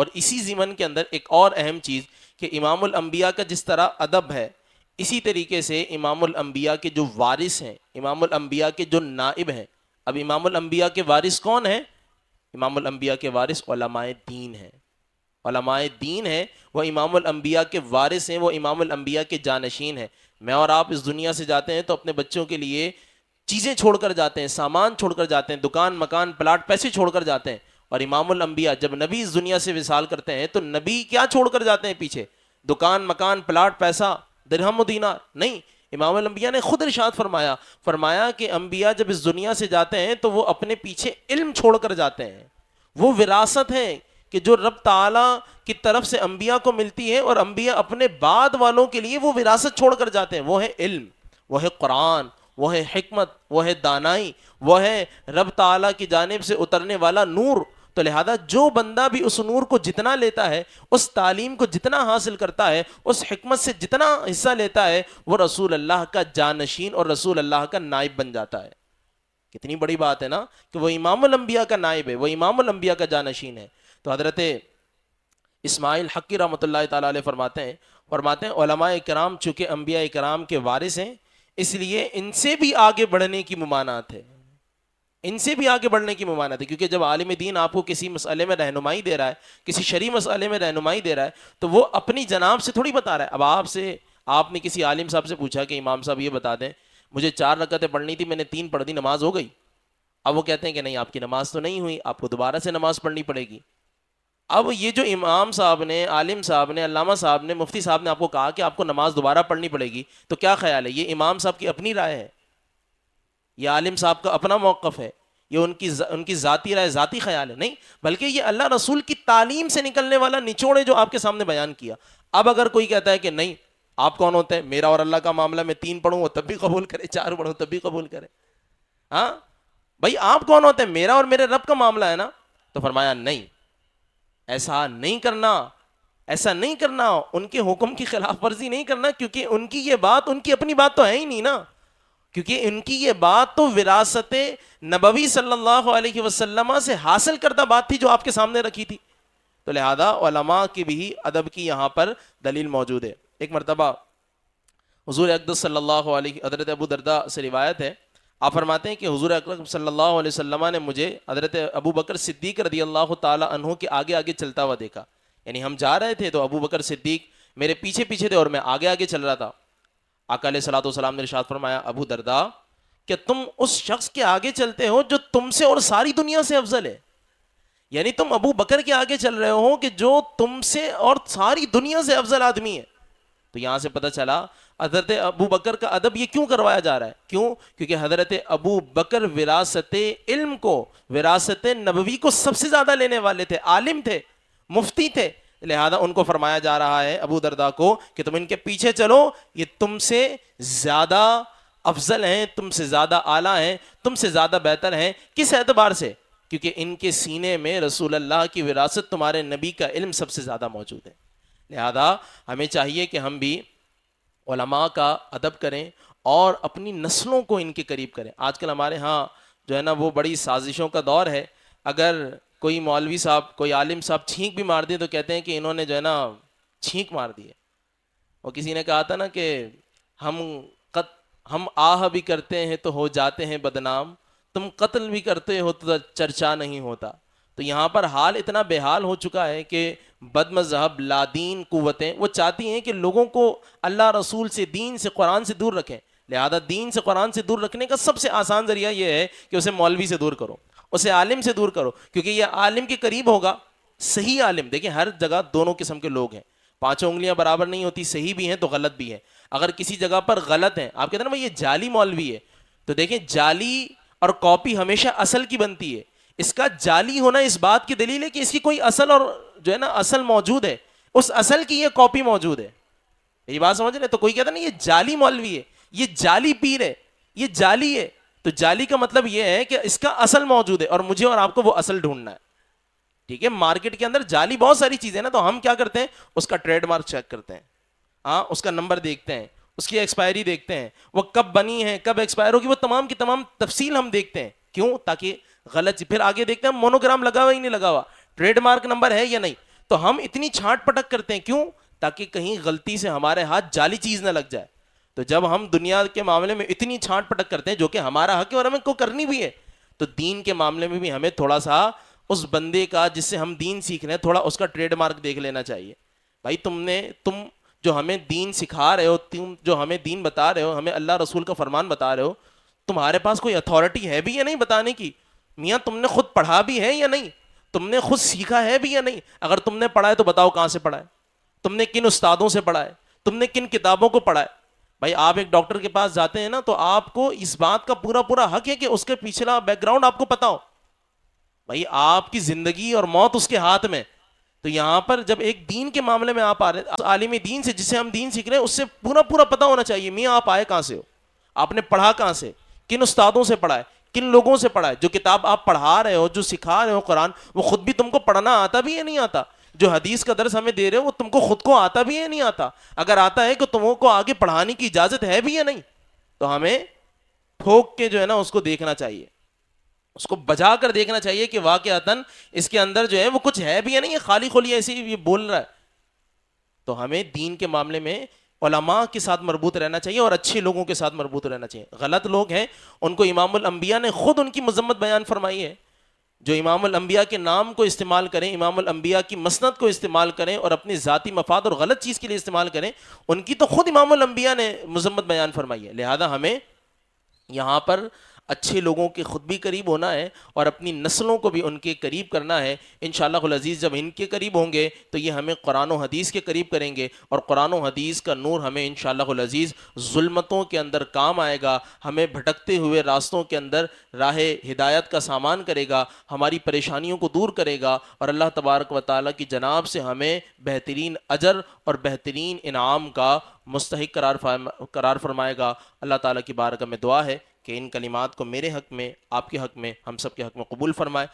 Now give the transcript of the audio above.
اور اسی ضمن کے اندر ایک اور اہم چیز کہ امام الانبیاء کا جس طرح ادب ہے، اسی طریقے سے امام الانبیاء کے جو وارث ہیں، امام الانبیاء کے جو نائب ہیں. اب امام الانبیاء کے وارث کون ہیں؟ امام الانبیاء کے وارث علماء دین ہیں. علماء دین ہیں، وہ امام الانبیاء کے وارث ہیں، وہ امام الانبیاء کے جانشین ہیں. میں اور آپ اس دنیا سے جاتے ہیں تو اپنے بچوں کے لیے چیزیں چھوڑ کر جاتے ہیں، سامان چھوڑ کر جاتے ہیں، دکان مکان پلاٹ پیسے چھوڑ کر جاتے ہیں. اور امام الانبیاء جب نبی اس دنیا سے وصال کرتے ہیں تو نبی کیا چھوڑ کر جاتے ہیں پیچھے؟ دکان مکان پلاٹ پیسہ درہم و دینار نہیں. امام الانبیاء نے خود ارشاد فرمایا کہ انبیاء جب اس دنیا سے جاتے ہیں تو وہ اپنے پیچھے علم چھوڑ کر جاتے ہیں. وہ وراثت ہے کہ جو رب تعالیٰ کی طرف سے انبیاء کو ملتی ہے، اور انبیاء اپنے بعد والوں کے لیے وہ وراثت چھوڑ کر جاتے ہیں. وہ ہے علم، وہ ہے قرآن، وہ ہے حکمت، وہ ہے دانائی، وہ ہے رب تعالیٰ کی جانب سے اترنے والا نور. تو لہذا جو بندہ بھی اس نور کو جتنا لیتا ہے، اس تعلیم کو جتنا حاصل کرتا ہے، اس حکمت سے جتنا حصہ لیتا ہے، وہ رسول اللہ کا جانشین اور رسول اللہ کا نائب بن جاتا ہے. کتنی بڑی بات ہے نا کہ وہ امام الانبیاء کا نائب ہے، وہ امام الانبیاء کا جانشین ہے. تو حضرت اسماعیل حقی رحمۃ اللہ تعالیٰ علیہ فرماتے ہیں علماء کرام چونکہ انبیاء کرام کے وارث ہیں، اس لیے ان سے بھی آگے بڑھنے کی ممانعت ہے. ان سے بھی آگے بڑھنے کی ممانعت ہے، کیونکہ جب عالم دین آپ کو کسی مسئلے میں رہنمائی دے رہا ہے، کسی شرعی مسئلے میں رہنمائی دے رہا ہے، تو وہ اپنی جناب سے تھوڑی بتا رہا ہے. اب آپ نے کسی عالم صاحب سے پوچھا کہ امام صاحب یہ بتا دیں، مجھے 4 رکعتیں پڑھنی تھی، میں نے 3 پڑھ دی، نماز ہو گئی؟ اب وہ کہتے ہیں کہ نہیں، آپ کی نماز تو نہیں ہوئی، آپ کو دوبارہ سے نماز پڑھنی پڑے گی. اب یہ جو امام صاحب نے، عالم صاحب نے، علامہ صاحب نے، مفتی صاحب نے آپ کو کہا کہ آپ کو نماز دوبارہ پڑھنی پڑے گی، تو کیا خیال ہے؟ یہ امام صاحب کی اپنی رائے ہے، یہ عالم صاحب کا اپنا موقف ہے، یہ ان کی ذاتی رائے، ذاتی خیال ہے؟ نہیں، بلکہ یہ اللہ رسول کی تعلیم سے نکلنے والا نچوڑ ہے جو آپ کے سامنے بیان کیا. اب اگر کوئی کہتا ہے کہ نہیں، آپ کون ہوتے ہیں، میرا اور اللہ کا معاملہ، میں 3 پڑھوں وہ تب بھی قبول کرے، 4 پڑھوں تب بھی قبول کرے. ہاں بھائی، آپ کون ہوتے ہیں؟ میرا اور میرے رب کا معاملہ ہے نا. تو فرمایا نہیں، ایسا نہیں کرنا، ایسا نہیں کرنا، ان کے حکم کی خلاف ورزی نہیں کرنا، کیونکہ ان کی یہ بات، ان کی اپنی بات تو ہے ہی نہیں نا، کیونکہ ان کی یہ بات تو وراثت نبوی صلی اللہ علیہ وسلم سے حاصل کردہ بات تھی جو آپ کے سامنے رکھی تھی. تو لہذا علماء کی بھی ادب کی یہاں پر دلیل موجود ہے. ایک مرتبہ حضور اقدس صلی اللہ علیہ، حضرت ابو درداء سے روایت ہے، آپ فرماتے ہیں کہ حضور اکرم صلی اللہ علیہ وسلم نے مجھے حضرت ابو بکر صدیق رضی اللہ تعالی عنہ کے آگے آگے چلتا ہوا دیکھا. یعنی ہم جا رہے تھے تو ابو بکر صدیق میرے پیچھے پیچھے تھے اور میں آگے آگے چل رہا تھا. آقا علیہ الصلوۃ والسلام نے ارشاد فرمایا، ابو درداء، کہ تم اس شخص کے آگے چلتے ہو جو تم سے اور ساری دنیا سے افضل ہے. یعنی تم ابو بکر کے آگے چل رہے ہو کہ جو تم سے اور ساری دنیا سے افضل آدمی ہے. تو یہاں سے پتہ چلا حضرت ابو بکر کا ادب یہ کیوں کروایا جا رہا ہے. کیوں؟ کیونکہ حضرت ابو بکر وراثت علم کو، وراثت نبوی کو سب سے زیادہ لینے والے تھے، عالم تھے، مفتی تھے. لہذا ان کو فرمایا جا رہا ہے، ابو درداء کو، کہ تم ان کے پیچھے چلو، یہ تم سے زیادہ افضل ہیں، تم سے زیادہ اعلیٰ ہیں، تم سے زیادہ بہتر ہیں. کس اعتبار سے؟ کیونکہ ان کے سینے میں رسول اللہ کی وراثت، تمہارے نبی کا علم سب سے زیادہ موجود ہے. لہذا ہمیں چاہیے کہ ہم بھی علماء کا ادب کریں اور اپنی نسلوں کو ان کے قریب کریں. آج کل ہمارے ہاں جو ہے نا وہ بڑی سازشوں کا دور ہے. اگر کوئی مولوی صاحب، کوئی عالم صاحب چھینک بھی مار دیں تو کہتے ہیں کہ انہوں نے جو ہے نا چھینک مار دی ہے. وہ کسی نے کہا تھا نا کہ ہم آہ بھی کرتے ہیں تو ہو جاتے ہیں بدنام، تم قتل بھی کرتے ہو تو چرچا نہیں ہوتا. تو یہاں پر حال اتنا بے حال ہو چکا ہے کہ بد مذہب لادین قوتیں وہ چاہتی ہیں کہ لوگوں کو اللہ رسول سے، دین سے، قرآن سے دور رکھیں. لہذا دین سے، قرآن سے دور رکھنے کا سب سے آسان ذریعہ یہ ہے کہ اسے مولوی سے دور کرو، اسے عالم سے دور کرو، کیونکہ یہ عالم کے قریب ہوگا. صحیح عالم، دیکھیں ہر جگہ دونوں قسم کے لوگ ہیں، 5 انگلیاں برابر نہیں ہوتی، صحیح بھی ہیں تو غلط بھی ہیں. اگر کسی جگہ پر غلط ہیں، آپ کہتے ہیں نا یہ جعلی مولوی ہے، تو دیکھیں جعلی اور کاپی ہمیشہ اصل کی بنتی ہے. اس کا جعلی ہونا اس بات کی دلیل ہے کہ اس کی کوئی اصل اور جو ہے نا اصل موجود ہے، اس اصل کی یہ کاپی موجود ہے. یہ بات سمجھ رہے؟ تو کوئی کہتا نا یہ جعلی مولوی ہے، یہ جعلی پیر ہے، یہ جعلی ہے. تو جعلی کا مطلب یہ ہے کہ اس کا اصل موجود ہے اور مجھے اور آپ کو وہ اصل ڈھونڈنا ہے. ٹھیک ہے، مارکیٹ کے اندر جعلی بہت ساری چیزیں نا، تو ہم کیا کرتے ہیں؟ اس کا ٹریڈ مارک چیک کرتے ہیں، ہاں اس کا نمبر دیکھتے ہیں، اس کی ایکسپائری دیکھتے ہیں، وہ کب بنی ہے، کب ایکسپائر ہوگی، وہ تمام کی تمام تفصیل ہم دیکھتے ہیں. کیوں؟ تاکہ غلط، پھر آگے دیکھتے ہیں مونوگرام لگا ہوا ہی نہیں لگا ہوا، ٹریڈ مارک نمبر ہے یا نہیں. تو ہم اتنی چھانٹ پٹک کرتے ہیں کیوں؟ تاکہ کہیں غلطی سے ہمارے ہاتھ جعلی چیز نہ لگ جائے. تو جب ہم دنیا کے معاملے میں اتنی چھانٹ پٹک کرتے ہیں جو کہ ہمارا حق ہے اور ہمیں کو کرنی بھی ہے, تو دین کے معاملے میں بھی ہمیں تھوڑا سا اس بندے کا جس سے ہم دین سیکھ رہے ہیں تھوڑا اس کا ٹریڈ مارک دیکھ لینا چاہیے. بھائی تم جو ہمیں دین سکھا رہے ہو, تم جو ہمیں دین بتا رہے ہو, ہمیں اللہ رسول کا فرمان بتا رہے ہو, تمہارے پاس کوئی اتھارٹی ہے بھی یا نہیں بتانے کی؟ میاں تم نے خود پڑھا بھی ہے یا نہیں؟ تم نے خود سیکھا ہے بھی یا نہیں؟ اگر تم نے پڑھا ہے تو بتاؤ کہاں سے پڑھا ہے, تم نے کن استادوں سے پڑھا ہے, تم نے کن کتابوں کو پڑھا ہے. بھائی آپ ایک ڈاکٹر کے پاس جاتے ہیں نا, تو آپ کو اس بات کا پورا پورا حق ہے کہ اس کے پچھلا بیک گراؤنڈ آپ کو پتا ہو. بھائی آپ کی زندگی اور موت اس کے ہاتھ میں. تو یہاں پر جب ایک دین کے معاملے میں آپ آ رہے ہیں, عالم دین سے جس سے ہم دین سیکھ رہے ہیں اس سے پورا پورا پتا ہونا چاہیے میاں آپ آئے کہاں سے ہو, آپ نے پڑھا کہاں سے, کن استادوں سے پڑھا ہے, کن لوگوں سے پڑھا ہے. جو کتاب آپ پڑھا رہے ہو, جو سکھا رہے ہو قرآن, وہ خود بھی تم کو پڑھنا آتا بھی یا نہیں آتا؟ جو حدیث کا درس ہمیں دے رہے ہو وہ تم کو خود کو آتا بھی یا نہیں آتا؟ اگر آتا ہے کہ تم کو آگے پڑھانے کی اجازت ہے بھی یا نہیں؟ تو ہمیں ٹھوک کے جو ہے نا اس کو دیکھنا چاہیے, اس کو بجا کر دیکھنا چاہیے کہ واقعتاً اس کے اندر جو ہے وہ کچھ ہے بھی یا نہیں, خالی خالی ایسے ہی یہ بول رہا ہے. تو ہمیں دین کے معاملے میں علماء کے ساتھ مربوط رہنا چاہیے اور اچھے لوگوں کے ساتھ مربوط رہنا چاہیے. غلط لوگ ہیں ان کو امام الانبیاء نے خود ان کی مذمت بیان فرمائی ہے. جو امام الانبیاء کے نام کو استعمال کریں, امام الانبیاء کی مسند کو استعمال کریں اور اپنی ذاتی مفاد اور غلط چیز کے لیے استعمال کریں, ان کی تو خود امام الانبیاء نے مذمت بیان فرمائی ہے. لہذا ہمیں یہاں پر اچھے لوگوں کے خود بھی قریب ہونا ہے اور اپنی نسلوں کو بھی ان کے قریب کرنا ہے. انشاءاللہ العزیز جب ان کے قریب ہوں گے تو یہ ہمیں قرآن و حدیث کے قریب کریں گے, اور قرآن و حدیث کا نور ہمیں انشاءاللہ العزیز ظلمتوں کے اندر کام آئے گا, ہمیں بھٹکتے ہوئے راستوں کے اندر راہ ہدایت کا سامان کرے گا, ہماری پریشانیوں کو دور کرے گا, اور اللہ تبارک و تعالیٰ کی جناب سے ہمیں بہترین اجر اور بہترین انعام کا مستحق قرار فرمائے گا. اللہ تعالیٰ کی بارگاہ میں دعا ہے کہ ان کلمات کو میرے حق میں, آپ کے حق میں, ہم سب کے حق میں قبول فرمائے.